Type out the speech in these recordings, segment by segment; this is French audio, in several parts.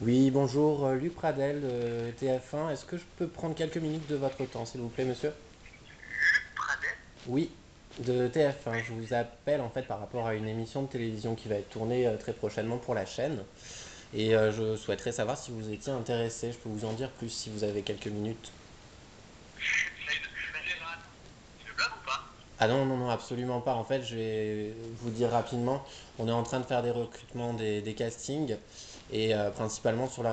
Oui, bonjour, Luc Pradel, TF1. Est-ce que je peux prendre quelques minutes de votre temps, s'il vous plaît, monsieur? Pradel? Oui, de TF1. Oui. Je vous appelle en fait par rapport à une émission de télévision qui va être tournée très prochainement pour la chaîne. Et je souhaiterais savoir si vous étiez intéressé. Je peux vous en dire plus si vous avez quelques minutes. Une blague ou pas? Ah non, non, non, absolument pas. En fait, je vais vous dire rapidement, on est en train de faire des recrutements, des castings, et principalement sur la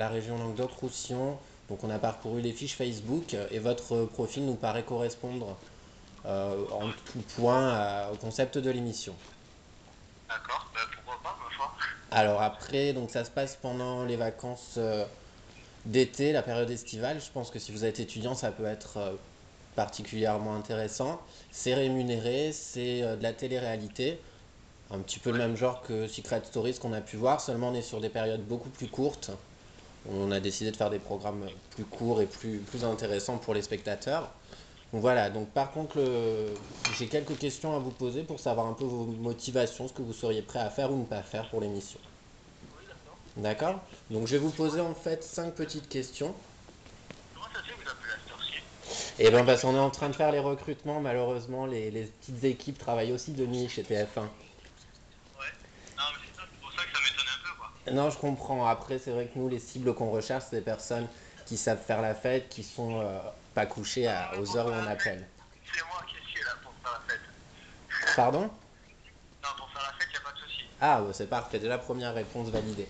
région Languedoc-Roussillon. Donc on a parcouru les fiches Facebook, et votre profil nous paraît correspondre en Ouais. tout point au concept de l'émission. D'accord, bah pourquoi pas, ma foi. Alors après, donc ça se passe pendant les vacances d'été, la période estivale. Je pense que si vous êtes étudiant, ça peut être particulièrement intéressant. C'est rémunéré, c'est de la télé-réalité. Un petit peu le Ouais. même genre que Secret Stories qu'on a pu voir, seulement on est sur des périodes beaucoup plus courtes. On a décidé de faire des programmes plus courts et plus intéressants pour les spectateurs. Donc voilà, donc par contre, j'ai quelques questions à vous poser pour savoir un peu vos motivations, ce que vous seriez prêt à faire ou ne pas faire pour l'émission. Oui, d'accord. D'accord. Donc je vais vous poser Dites-moi, en fait 5 petites questions. comment ça se fait que vous appelez la sorcier? Et ben parce qu'on est en train de faire les recrutements, malheureusement, les petites équipes travaillent aussi de nuit chez TF1. Ouais. Non, mais c'est ça, c'est pour ça que ça m'étonne un peu, quoi. Non, je comprends. Après, c'est vrai que nous, les cibles qu'on recherche, c'est des personnes qui savent faire la fête, qui sont pas couchées Non, non, mais aux pour heures où faire on la fête, appelle. c'est moi qui suis là pour faire la fête. Pardon? Non, pour faire la fête, y a pas de souci. Ah, bah, c'est parfait. Déjà, première réponse validée.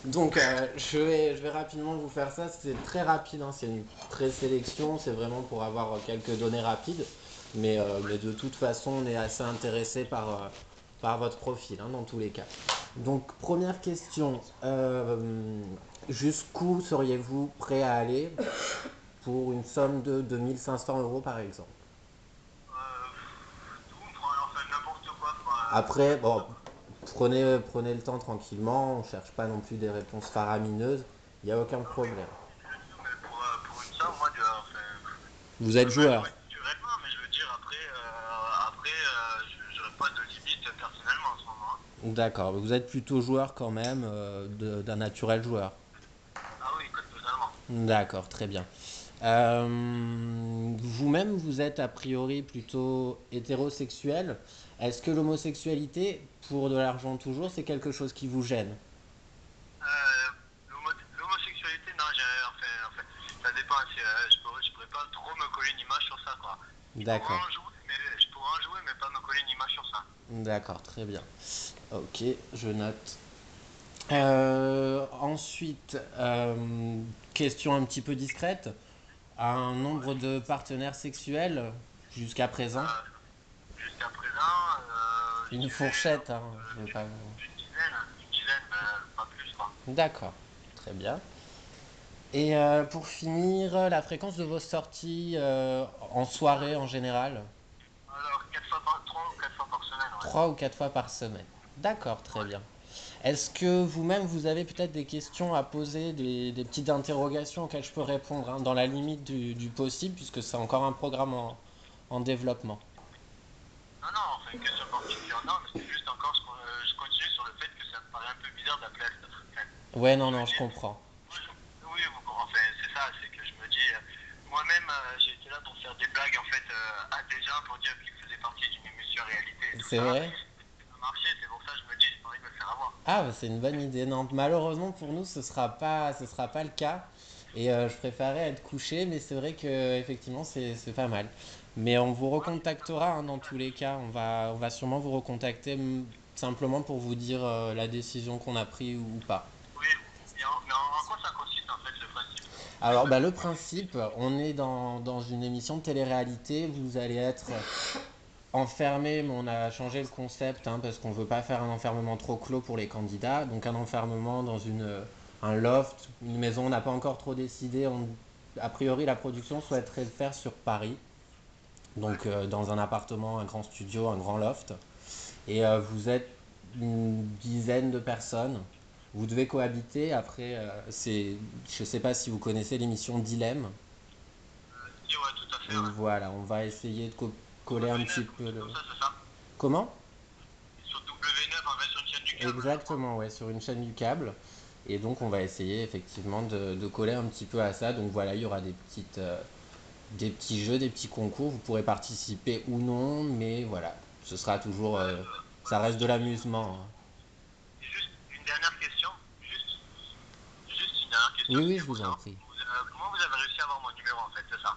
Donc, je vais rapidement vous faire ça. C'est très rapide, hein. C'est une présélection. C'est vraiment pour avoir quelques données rapides. Ouais. Mais de toute façon, on est assez intéressé par votre profil, hein, dans tous les cas. Donc, première question. Jusqu'où seriez-vous prêt à aller pour une somme de 2500 € par exemple? Tout, enfin, n'importe quoi, enfin, Après, n'importe bon, quoi. prenez le temps tranquillement, on ne cherche pas non plus des réponses faramineuses, il n'y a aucun Non, mais problème. bien sûr, mais pour une somme, moi, enfin, Vous je êtes peux même joueur. jouer naturellement, mais je veux dire, après j'aurais pas de limite personnellement en ce moment, hein. D'accord, vous êtes plutôt joueur quand même, d'un naturel joueur. Ah oui, totalement. D'accord, très bien. Vous-même, vous êtes a priori plutôt hétérosexuel. Est-ce que l'homosexualité, pour de l'argent toujours, c'est quelque chose qui vous gêne? Euh, L'homosexualité, non, enfin, ça dépend. Je pourrais pas trop me coller une image sur ça, quoi. D'accord, Je pourrais en jouer, mais pas me coller une image sur ça. d'accord, très bien. Ok, je note. Ensuite, question un petit peu discrète. Un nombre Ouais. de partenaires sexuels jusqu'à présent? Euh, Jusqu'à présent, je Une dirais fourchette, hein, je veux pas... une dizaine, pas plus, quoi. D'accord, très bien. Et pour finir, la fréquence de vos sorties en soirée en général? Alors, 3 ou 4 fois par semaine, ouais. 3 ou 4 fois par semaine. D'accord, très Ouais. bien. Est-ce que vous-même, vous avez peut-être des questions à poser, des petites interrogations auxquelles je peux répondre, hein, dans la limite du possible, puisque c'est encore un programme en développement? Non, non, enfin, une question particulière, non, mais c'est juste encore, je continue sur le fait que ça me paraît un peu bizarre d'appeler à cette heure. Enfin, Ouais, non, je me non, je dis, comprends. moi, oui, enfin, c'est ça, c'est que je me dis, moi-même, j'ai été là pour faire des blagues, en fait, à des gens pour dire qu'ils faisaient partie d'une émission réalité et tout C'est ça. vrai? Ça a marché, c'est pour ça que je me dis, j'ai pas envie de me faire avoir. Ah, bah, c'est une bonne idée. Non, malheureusement pour nous, ce sera pas le cas. Et je préférais être couché, mais c'est vrai que effectivement, c'est pas mal. Mais on vous Ouais, mais ça recontactera, hein, dans tous les cas. On va sûrement vous recontacter, simplement pour vous dire la décision qu'on a prise ou pas. oui, mais en quoi ça consiste, en fait, le principe? Alors, bah, le principe, on est dans une émission de télé-réalité. Vous allez être enfermé, mais on a changé le concept, hein, parce qu'on veut pas faire un enfermement trop clos pour les candidats. Donc un enfermement dans un loft, une maison, on n'a pas encore trop décidé. A priori, la production souhaiterait le faire sur Paris. Ouais. Donc dans un appartement, un grand studio, un grand loft. Et vous êtes une dizaine de personnes. Vous devez cohabiter. Après, je sais pas si vous connaissez l'émission Dilemme. Si, ouais, tout à fait, ouais. Voilà, on va essayer de coller un petit W9 ou quelque peu chose le... comme ça, c'est ça? Comment? Et sur W9, en fait, sur une chaîne du câble, je crois. Exactement, ouais, sur une chaîne du câble. Et donc on va essayer effectivement de coller un petit peu à ça. Donc voilà, il y aura des petits jeux, des petits concours. Vous pourrez participer ou non, mais voilà, ce sera toujours, Ouais, ça voilà, reste de l'amusement, hein. et juste une dernière question, juste, juste une dernière question, Oui, oui, c'était je pour vous en savoir prie. comment vous avez réussi à avoir mon numéro en fait, c'est ça?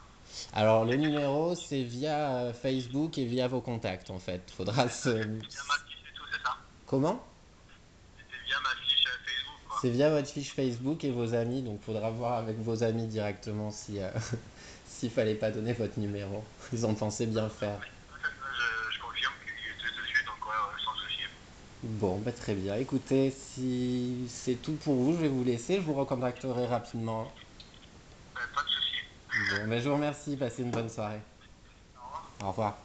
Alors le C'était sur numéro, c'est via Facebook et via vos contacts en fait. Faudra se... c'était via ma fiche et tout, c'est ça? Comment? C'était via ma fiche Facebook, quoi. C'est via votre fiche Facebook et vos amis, donc faudra voir avec vos amis directement si s'il fallait pas donner votre numéro. Ils ont pensé bien faire. Oui, je confirme qu'il était dessus, donc ouais, ouais, sans souci. Bon, bah très bien. Écoutez, si c'est tout pour vous, je vais vous laisser. Je vous recontacterai rapidement. Pas de souci. Bon, bah je vous remercie. Passez une bonne soirée. Au revoir. Au revoir.